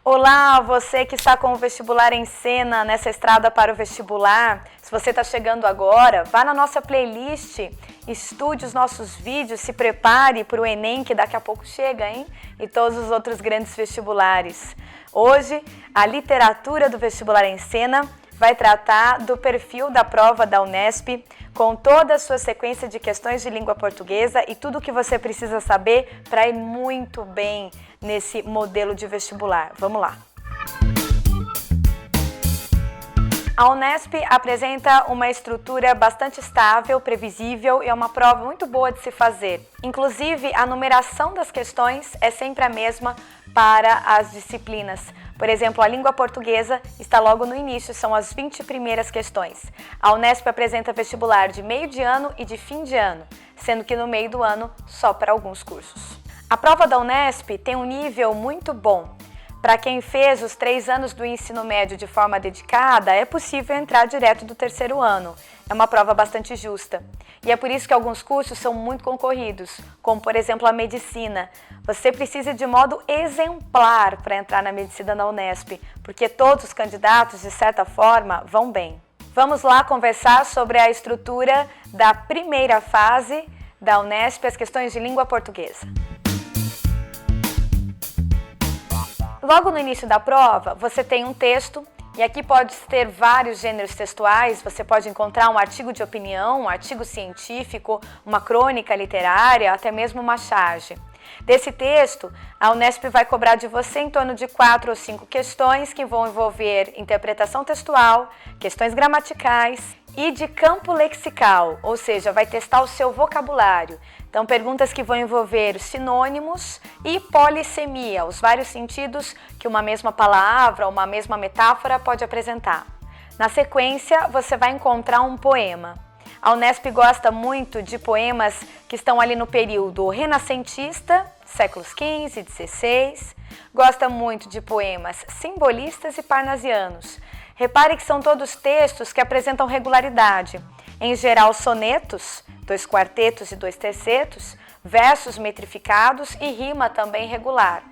Olá, você que está com o vestibular em cena, nessa estrada para o vestibular. Se você está chegando agora, vá na nossa playlist, estude os nossos vídeos, se prepare para o Enem que daqui a pouco chega, hein? E todos os outros grandes vestibulares. Hoje, a literatura do vestibular em cena vai tratar do perfil da prova da Unesp, com toda a sua sequência de questões de língua portuguesa e tudo o que você precisa saber para ir muito bem nesse modelo de vestibular. Vamos lá! A Unesp apresenta uma estrutura bastante estável, previsível e é uma prova muito boa de se fazer. Inclusive, a numeração das questões é sempre a mesma para as disciplinas. Por exemplo, a língua portuguesa está logo no início, são as 20 primeiras questões. A Unesp apresenta vestibular de meio de ano e de fim de ano, sendo que no meio do ano só para alguns cursos. A prova da Unesp tem um nível muito bom. Para quem fez os 3 anos do ensino médio de forma dedicada, é possível entrar direto do terceiro ano. É uma prova bastante justa. E é por isso que alguns cursos são muito concorridos, como por exemplo a medicina. Você precisa de modo exemplar para entrar na medicina na Unesp, porque todos os candidatos, de certa forma, vão bem. Vamos lá conversar sobre a estrutura da primeira fase da Unesp, as questões de língua portuguesa. Logo no início da prova, você tem um texto, e aqui pode ter vários gêneros textuais, você pode encontrar um artigo de opinião, um artigo científico, uma crônica literária, até mesmo uma charge. Desse texto, a Unesp vai cobrar de você em torno de 4 ou 5 questões que vão envolver interpretação textual, questões gramaticais e de campo lexical, ou seja, vai testar o seu vocabulário. Então, perguntas que vão envolver sinônimos e polissemia, os vários sentidos que uma mesma palavra ou uma mesma metáfora pode apresentar. Na sequência, você vai encontrar um poema. A Unesp gosta muito de poemas que estão ali no período renascentista, séculos XV e XVI. Gosta muito de poemas simbolistas e parnasianos. Repare que são todos textos que apresentam regularidade. Em geral, sonetos, 2 quartetos e 2 tercetos, versos metrificados e rima também regular.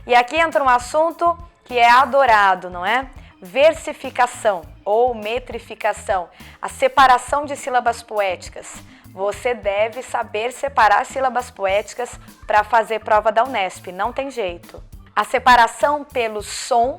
E aqui entra um assunto que é adorado, não é? Versificação ou metrificação, a separação de sílabas poéticas. Você deve saber separar sílabas poéticas para fazer prova da Unesp, não tem jeito. A separação pelo som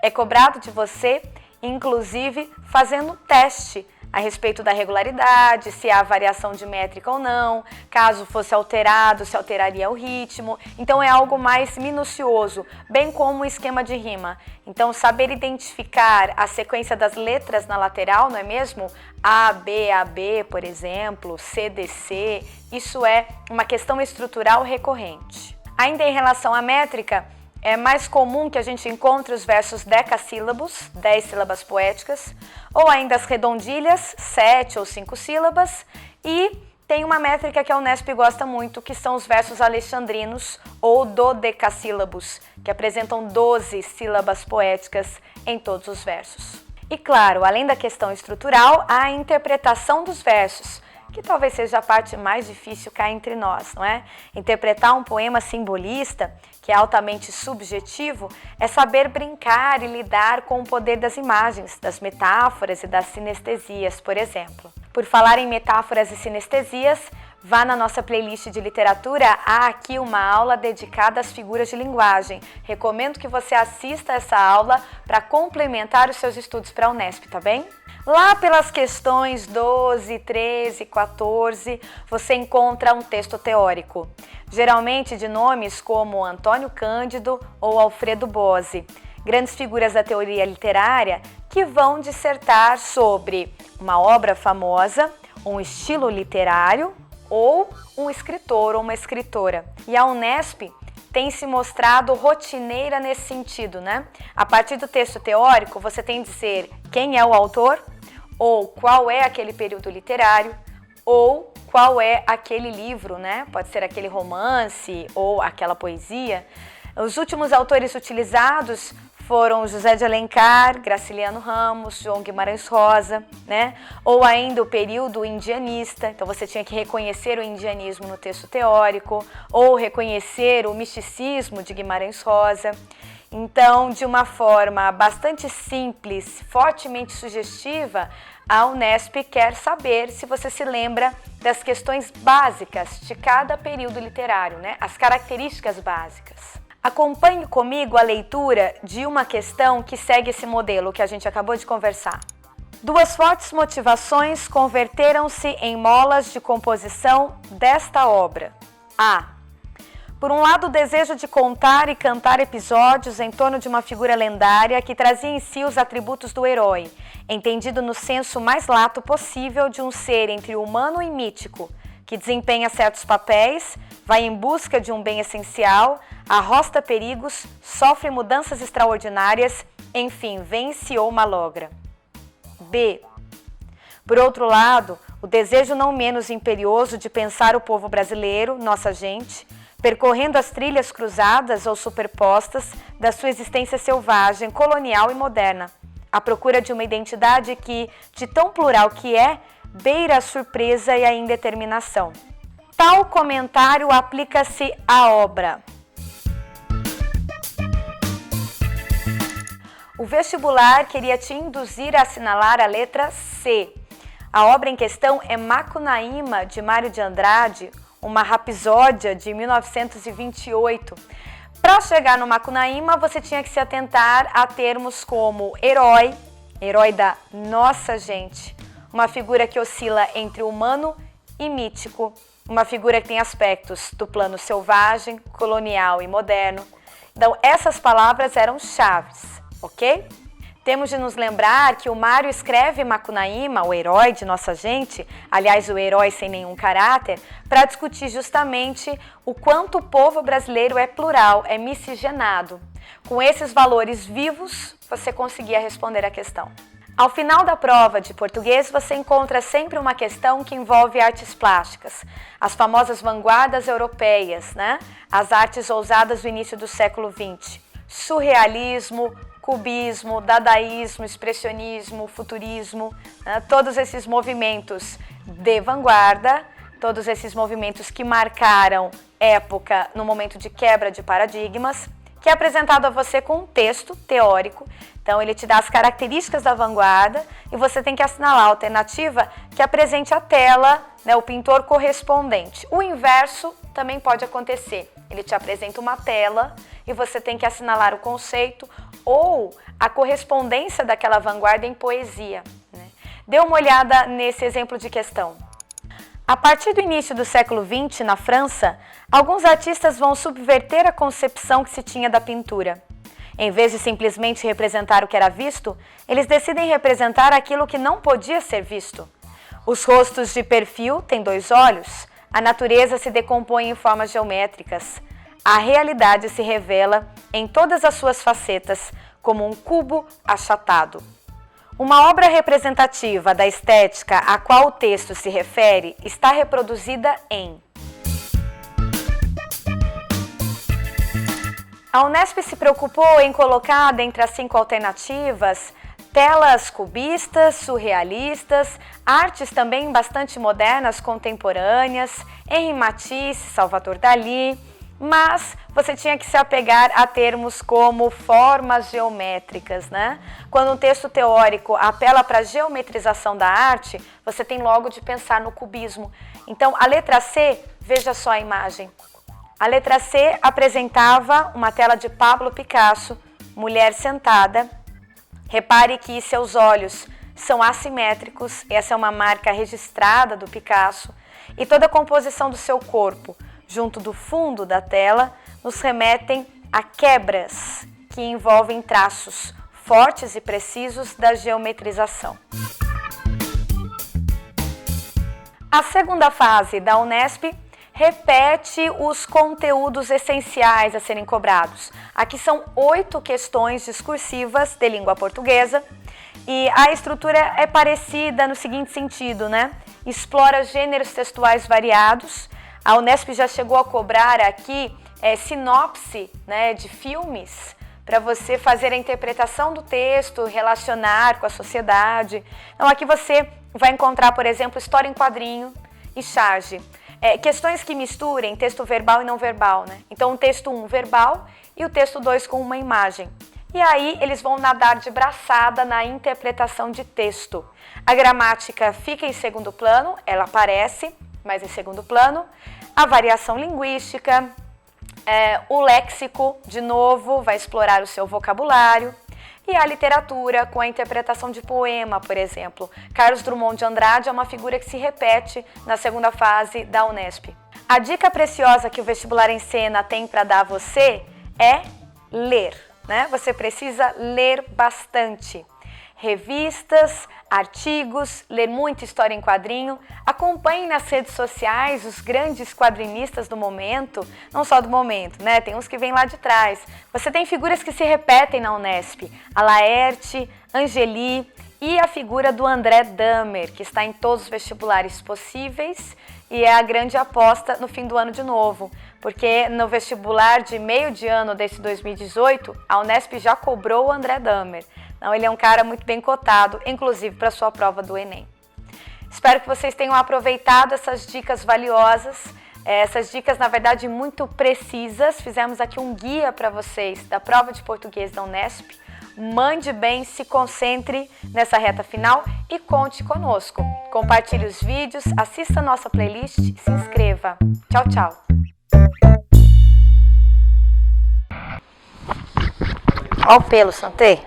é cobrado de você, inclusive fazendo teste a respeito da regularidade, se há variação de métrica ou não, caso fosse alterado, se alteraria o ritmo. Então é algo mais minucioso, bem como o esquema de rima. Então saber identificar a sequência das letras na lateral, não é mesmo? A, B, por exemplo, C, D, C, isso é uma questão estrutural recorrente. Ainda em relação à métrica, é mais comum que a gente encontre os versos decassílabos, 10 sílabas poéticas, ou ainda as redondilhas, 7 ou 5 sílabas, e tem uma métrica que a Unesp gosta muito, que são os versos alexandrinos ou dodecassílabos, que apresentam 12 sílabas poéticas em todos os versos. E claro, além da questão estrutural, há a interpretação dos versos, que talvez seja a parte mais difícil cá entre nós, não é? Interpretar um poema simbolista, que é altamente subjetivo, é saber brincar e lidar com o poder das imagens, das metáforas e das sinestesias, por exemplo. Por falar em metáforas e sinestesias, vá na nossa playlist de literatura, há aqui uma aula dedicada às figuras de linguagem. Recomendo que você assista essa aula para complementar os seus estudos para a Unesp, tá bem? Lá pelas questões 12, 13, 14, você encontra um texto teórico, geralmente de nomes como Antônio Cândido ou Alfredo Bose, grandes figuras da teoria literária que vão dissertar sobre uma obra famosa, um estilo literário ou um escritor ou uma escritora. E a Unesp tem se mostrado rotineira nesse sentido, né? A partir do texto teórico, você tem de dizer quem é o autor, ou qual é aquele período literário, ou qual é aquele livro, né? Pode ser aquele romance ou aquela poesia. Os últimos autores utilizados foram José de Alencar, Graciliano Ramos, João Guimarães Rosa, né? Ou ainda o período indianista, então você tinha que reconhecer o indianismo no texto teórico, ou reconhecer o misticismo de Guimarães Rosa. Então, de uma forma bastante simples, fortemente sugestiva, a Unesp quer saber se você se lembra das questões básicas de cada período literário, né? As características básicas. Acompanhe comigo a leitura de uma questão que segue esse modelo que a gente acabou de conversar. Duas fortes motivações converteram-se em molas de composição desta obra. A. Por um lado, o desejo de contar e cantar episódios em torno de uma figura lendária que trazia em si os atributos do herói, entendido no senso mais lato possível de um ser entre humano e mítico, que desempenha certos papéis, vai em busca de um bem essencial, arrosta perigos, sofre mudanças extraordinárias, enfim, vence ou malogra. B. Por outro lado, o desejo não menos imperioso de pensar o povo brasileiro, nossa gente, percorrendo as trilhas cruzadas ou superpostas da sua existência selvagem, colonial e moderna, à procura de uma identidade que, de tão plural que é, beira a surpresa e a indeterminação. Tal comentário aplica-se à obra. O vestibular queria te induzir a assinalar a letra C. A obra em questão é Macunaíma, de Mário de Andrade, uma rapsódia de 1928. Para chegar no Macunaíma, você tinha que se atentar a termos como herói, herói da nossa gente, uma figura que oscila entre humano e mítico, uma figura que tem aspectos do plano selvagem, colonial e moderno. Então, essas palavras eram chaves, ok? Temos de nos lembrar que o Mário escreve Macunaíma, o herói de nossa gente, aliás, o herói sem nenhum caráter, para discutir justamente o quanto o povo brasileiro é plural, é miscigenado. Com esses valores vivos, você conseguia responder a questão. Ao final da prova de português, você encontra sempre uma questão que envolve artes plásticas, as famosas vanguardas europeias, né? As artes ousadas do início do século XX, surrealismo, cubismo, dadaísmo, expressionismo, futurismo, né? Todos esses movimentos de vanguarda, todos esses movimentos que marcaram época no momento de quebra de paradigmas, que é apresentado a você com um texto teórico. Então, ele te dá as características da vanguarda e você tem que assinalar a alternativa que apresente a tela, né, o pintor correspondente. O inverso também pode acontecer. Ele te apresenta uma tela e você tem que assinalar o conceito ou a correspondência daquela vanguarda em poesia, né? Dê uma olhada nesse exemplo de questão. A partir do início do século XX, na França, alguns artistas vão subverter a concepção que se tinha da pintura. Em vez de simplesmente representar o que era visto, eles decidem representar aquilo que não podia ser visto. Os rostos de perfil têm dois olhos, a natureza se decompõe em formas geométricas, a realidade se revela em todas as suas facetas, como um cubo achatado. Uma obra representativa da estética a qual o texto se refere está reproduzida em... A Unesp se preocupou em colocar, dentre as 5 alternativas, telas cubistas, surrealistas, artes também bastante modernas, contemporâneas, Henri Matisse, Salvador Dalí, mas você tinha que se apegar a termos como formas geométricas, né? Quando um texto teórico apela para a geometrização da arte, você tem logo de pensar no cubismo. Então, a letra C, veja só a imagem. A letra C apresentava uma tela de Pablo Picasso, mulher sentada. Repare que seus olhos são assimétricos, essa é uma marca registrada do Picasso, e toda a composição do seu corpo, junto do fundo da tela, nos remetem a quebras que envolvem traços fortes e precisos da geometrização. A segunda fase da Unesp repete os conteúdos essenciais a serem cobrados. Aqui são 8 questões discursivas de língua portuguesa e a estrutura é parecida no seguinte sentido, né? Explora gêneros textuais variados. A Unesp já chegou a cobrar aqui sinopse, né, de filmes para você fazer a interpretação do texto, relacionar com a sociedade. Então aqui você vai encontrar, por exemplo, história em quadrinho e charge. questões que misturem texto verbal e não verbal, né? Então, o texto 1 verbal e o texto 2 com uma imagem. E aí, eles vão nadar de braçada na interpretação de texto. A gramática fica em segundo plano, ela aparece, mas em segundo plano. A variação linguística, o léxico, de novo, vai explorar o seu vocabulário. E a literatura, com a interpretação de poema, por exemplo. Carlos Drummond de Andrade é uma figura que se repete na segunda fase da Unesp. A dica preciosa que o Vestibular em Cena tem para dar a você é ler, né? Você precisa ler bastante. Revistas, artigos, ler muita história em quadrinho. Acompanhe nas redes sociais os grandes quadrinistas do momento, não só do momento, né? Tem uns que vêm lá de trás. Você tem figuras que se repetem na Unesp, a Laerte, Angeli e a figura do André Dahmer, que está em todos os vestibulares possíveis e é a grande aposta no fim do ano de novo, porque no vestibular de meio de ano desse 2018, a Unesp já cobrou o André Dahmer. Então, ele é um cara muito bem cotado, inclusive para a sua prova do Enem. Espero que vocês tenham aproveitado essas dicas valiosas, essas dicas, na verdade, muito precisas. Fizemos aqui um guia para vocês da prova de português da Unesp. Mande bem, se concentre nessa reta final e conte conosco. Compartilhe os vídeos, assista a nossa playlist e se inscreva. Tchau, tchau! Olha o pelo, Santé.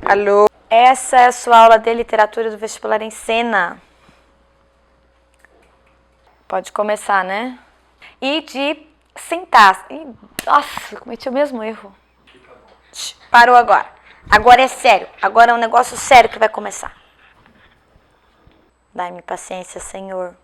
Alô? Essa é a sua aula de literatura do Vestibular em Cena. Pode começar, né? E de sentar. Nossa, eu cometi o mesmo erro. Parou agora. Agora é sério. Agora é um negócio sério que vai começar. Dai-me paciência, Senhor.